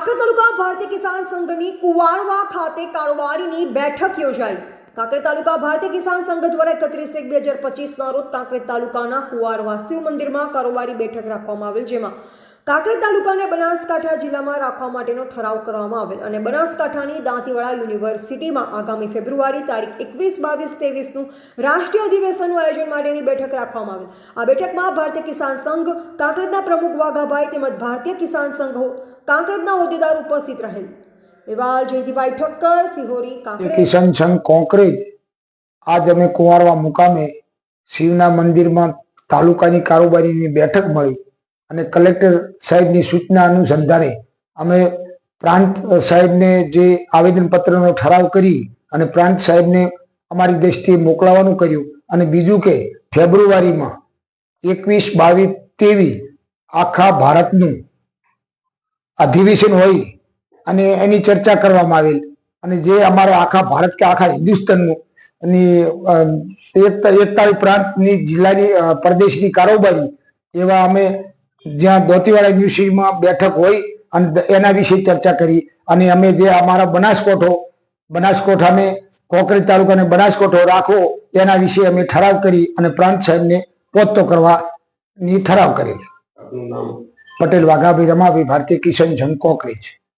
કાંકરેજ તાલુકા ભારતીય કિસાન સંઘની કુવારવા ખાતે કારોબારીની બેઠક યોજાઈ। કાંકરેજ તાલુકા ભારતીય કિસાન સંઘ દ્વારા 31/1/2025 રોજ કાંકરેજ તાલુકાના કુવારવા શિવ મંદિરમાં કારોબારી બેઠક રાખવામાં આવેલ, જેમાં કાંકરેજ તાલુકાને બનાસકાંઠા જિલ્લામાં રાખવા માટેનો ઠરાવ કરવામાં આવેલ અને બનાસકાંઠાની દાંતીવાડા યુનિવર્સિટીમાં આગામી ફેબ્રુઆરી તારીખ 21, 22, 23નું રાષ્ટ્રીય અધિવેશનનું આયોજન માટેની બેઠક રાખવામાં આવેલ। આ બેઠકમાં ભારતીય કિસાન સંઘ કાંકરેજના પ્રમુખ વાઘાભાઈ તેમજ ભારતીય કિસાન સંઘ કાંકરેજના હોદ્દેદાર ઉપસ્થિત રહેલ। એવા જયંતિભાઈ ઠક્કર, સિહોરી, કાંકરેજ કિસાન સંઘ કોંકરેજ આજ અમે કુંવારવા મુકામે શિવના મંદિરમાં તાલુકાની કારોબારીની બેઠક મળી અને કલેક્ટર સાહેબની સૂચના અનુસંધાને અમે પ્રાંત સાહેબને જે આવેદનપત્રનો ઠરાવ કરી અને પ્રાંત સાહેબને અમારી દ્રષ્ટિએ મોકલાવાનું કર્યું અને બીજું કે ફેબ્રુઆરીમાં 21, 22, 23 આખા ભારતનું અધિવેશન હોય અને એની ચર્ચા કરવામાં આવેલ અને જે અમારે આખા ભારત કે આખા હિન્દુસ્તાનનું અને 41 પ્રાંતની જિલ્લાની પ્રદેશની કારોબારી એવા અમે જ્યાં દાંતીવાડા યુનિવર્સિટીમાં બેઠક હોય અને એના વિશે ચર્ચા કરી અને અમે જે અમારા બનાસકાંઠાને કોંકરેજ તાલુકાને બનાસકાંઠો રાખવો એના વિશે અમે ઠરાવ કરી અને પ્રાંત સાહેબને પોતો કરવાની ઠરાવ કરેલ। પટેલ વાઘાભાઈ રમાભાઈ, ભારતીય કિસાન સંઘ કોંકરેજ।